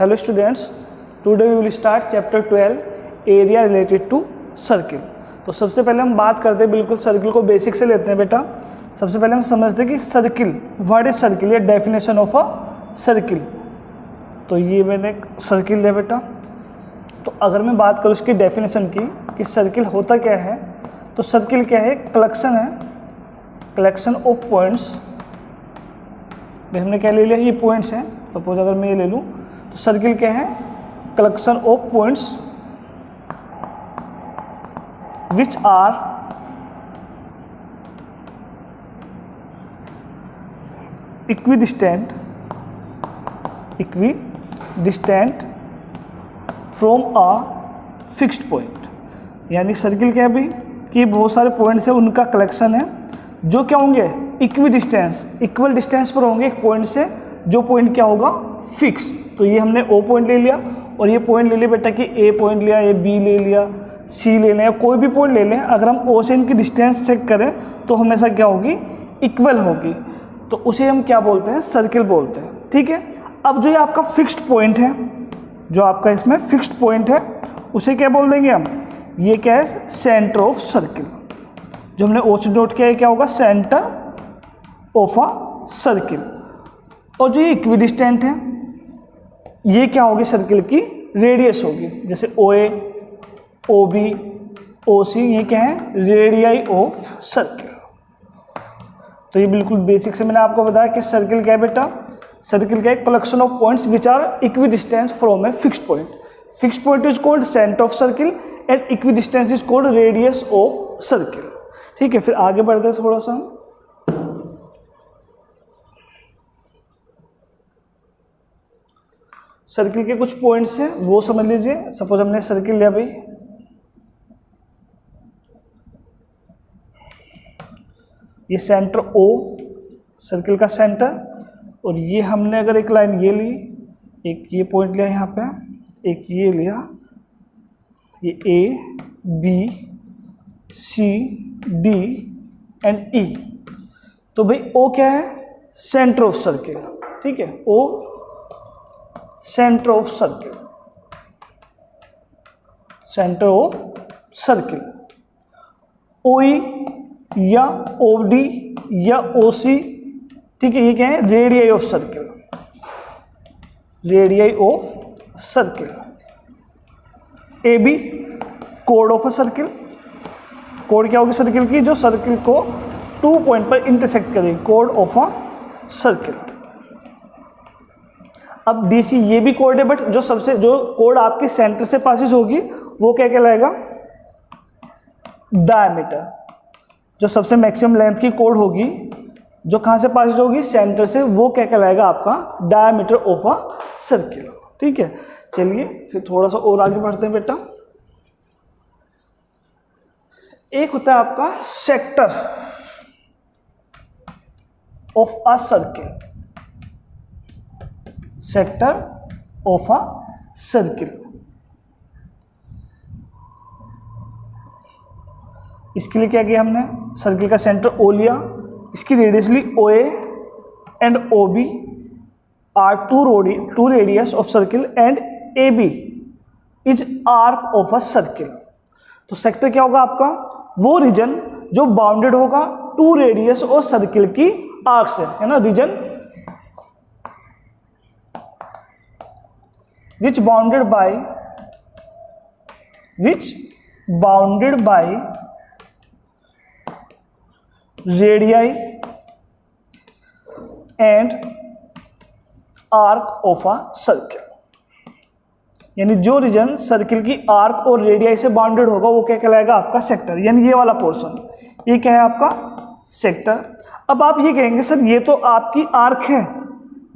Hello students, today we will start chapter 12 area related to circle। तो सबसे पहले हम बात करते हैं बिल्कुल सर्किल को बेसिक से लेते हैं बेटा। सबसे पहले हम समझते हैं कि सर्किल, व्हाट इज सर्किल, या डेफिनेशन ऑफ अ सर्किल। तो ये मैंने सर्किल लिया बेटा। तो अगर मैं बात करूँ इसकी डेफिनेशन की कि सर्किल होता क्या है, तो सर्किल क्या है, कलेक्शन है, कलेक्शन ऑफ पॉइंट्स। हमने क्या ले लिया, ये पॉइंट्स हैं। सपोज अगर मैं ये ले लूँ तो सर्किल क्या है, collection of points which are equidistant from a fixed point. यानी सर्किल क्या है भाई कि बहुत सारे पॉइंट्स हैं, उनका कलेक्शन है जो क्या होंगे, इक्वल डिस्टेंस पर होंगे एक पॉइंट से, जो पॉइंट क्या होगा, फिक्स। तो ये हमने ओ पॉइंट ले लिया और ये पॉइंट ले लिया बेटा कि ए पॉइंट लिया, ये बी ले लिया, सी ले लें, कोई भी पॉइंट ले लें। अगर हम ओ से इनकी डिस्टेंस चेक करें तो हमेशा क्या होगी, इक्वल होगी। तो उसे हम क्या बोलते हैं, सर्किल बोलते हैं। ठीक है। अब जो ये आपका फिक्स्ड पॉइंट है, जो आपका इसमें फिक्स्ड पॉइंट है, उसे क्या बोल देंगे हम, ये क्या है, सेंटर ऑफ सर्किल। जो हमने ओ से नोट किया है क्या होगा, सेंटर ऑफ अ सर्किल। और जो ये इक्विडिस्टेंट है, ये क्या होगी, सर्किल की रेडियस होगी। जैसे ओ ए, ओ बी, ओ सी, ये क्या है, रेडियाई ऑफ सर्किल। तो ये बिल्कुल बेसिक से मैंने आपको बताया कि सर्किल क्या है बेटा, सर्किल क्या है, collection of points which are equidistance from a fixed point. Fixed point is called centre of circle and equidistance is called radius of circle. ठीक है, फिर आगे बढ़ते हैं थोड़ा सा। सर्किल के कुछ पॉइंट्स हैं वो समझ लीजिए। सपोज हमने सर्किल लिया भाई, ये सेंटर ओ, सर्किल का सेंटर, और ये हमने अगर एक लाइन ये ली, एक ये पॉइंट लिया यहाँ पे, एक ये लिया, ये A B C D and E. तो भाई ओ क्या है, सेंटर ऑफ सर्किल। ठीक है, O centre of circle, centre of circle. O E या ओ डी या ओ सी, ठीक है, ये क्या है, radii of circle, radii of circle. A B code of a circle, code क्या होगी सर्किल की, जो सर्किल को 2 पॉइंट पर इंटरसेक्ट करेगी, कोड ऑफ अ सर्किल। अब डी सी ये भी कोड है, बट जो कोड आपके सेंटर से पासिस होगी वो क्या कहलाएगा, डायमीटर। जो सबसे मैक्सिमम लेंथ की कोड होगी, जो कहाँ से पासिस होगी, सेंटर से, वो क्या कहलाएगा आपका डायमीटर ऑफ अ सर्किल। ठीक है, चलिए फिर थोड़ा सा और आगे बढ़ते हैं बेटा। एक होता है आपका sector of a circle, sector of a circle. इसके लिए क्या किया हमने, सर्किल का सेंटर ओ लिया, इसकी रेडियस ली O A and O B are two radius of circle and A B is arc of a circle. तो सेक्टर क्या होगा आपका, वो रीजन जो बाउंडेड होगा 2 रेडियस और सर्किल की आर्क से, है ना, reason which bounded by radii and arc of a circle। यानी जो रीजन सर्किल की आर्क और रेडियाई से बाउंडेड होगा वो क्या कहलाएगा, आपका सेक्टर। यानी ये वाला पोर्शन, ये क्या है आपका सेक्टर। अब आप ये कहेंगे सर ये तो आपकी आर्क है,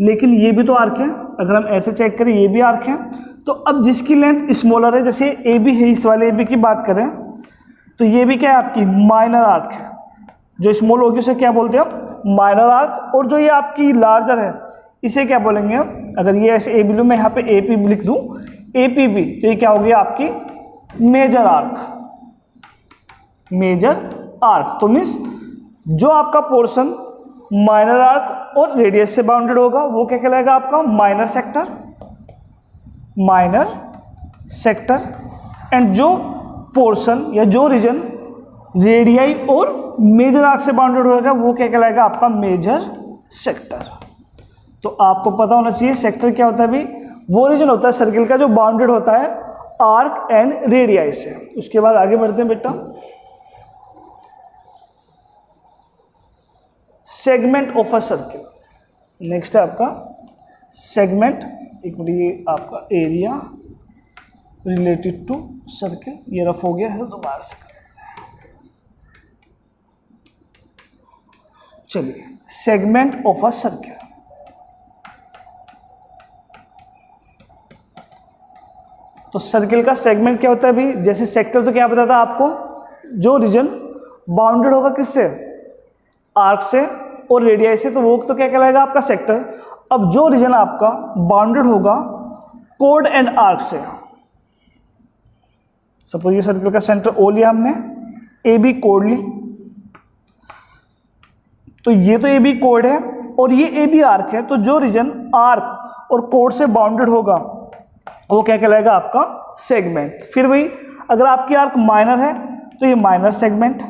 लेकिन ये भी तो आर्क है। अगर हम ऐसे चेक करें, ये भी आर्क है। तो अब जिसकी लेंथ स्मॉलर है, जैसे ए बी है, इस वाले ए बी की बात करें तो ये भी क्या है आपकी माइनर आर्क है। जो स्मॉल होगी उसे क्या बोलते हैं हम, माइनर आर्क। और जो ये आपकी लार्जर है, इसे क्या बोलेंगे हम, अगर ये ऐसे ए बी लूँ, मैं यहाँ पे ए पी बी लिख दूँ, ए पी बी, तो ये क्या होगी आपकी मेजर आर्क, मेजर आर्क। तो मीन्स जो आपका पोर्शन माइनर आर्क और रेडियस से बाउंडेड होगा वो क्या कहलाएगा आपका minor sector. Minor sector, and जो पोर्शन या जो रीजन रेडियाई और मेजर आर्क से बाउंडेड होगा वो क्या कहलाएगा आपका मेजर सेक्टर। तो आपको पता होना चाहिए सेक्टर क्या होता है भाई, वो रीजन होता है सर्किल का जो बाउंडेड होता है आर्क एंड रेडियाई से। उसके बाद आगे बढ़ते हैं बेटा, segment of a circle. Next है आपका सेगमेंट, एक मिनट, ये आपका एरिया रिलेटेड टू सर्किल, ये रफ हो गया है, दोबारा से कर देते हैं। चलिए, सेगमेंट ऑफ अ सर्किल। तो सर्किल का सेगमेंट क्या होता है भाई, जैसे सेक्टर तो क्या पता था आपको, जो रीजन बाउंडेड होगा किससे, आर्क से और रेडियाई से, तो वो तो क्या कहलाएगा आपका सेक्टर। अब जो रीजन आपका बाउंडेड होगा कोड एंड आर्क से, सपोज ये सर्किल का सेंटर ओ लिया हमने, ए बी कोड ली, तो ये तो ए बी कोड है और ये ए बी आर्क है, तो जो रीजन आर्क और कोड से बाउंडेड होगा वो क्या कहलाएगा आपका सेगमेंट। फिर वही, अगर आपकी आर्क माइनर है तो ये माइनर सेगमेंट,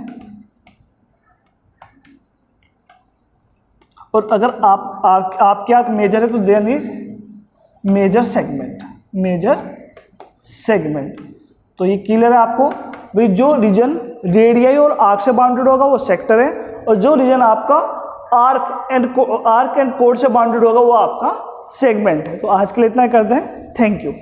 और अगर आपकी आर्क मेजर है तो then is major segment, major segment. तो ये क्लियर है आपको भाई, जो रीजन रेडियाई और आर्क से बाउंडेड होगा वो सेक्टर है, और जो रीजन आपका आर्क एंड कोड से बाउंडेड होगा वो आपका सेगमेंट है। तो आज के लिए इतना करते हैं, थैंक यू।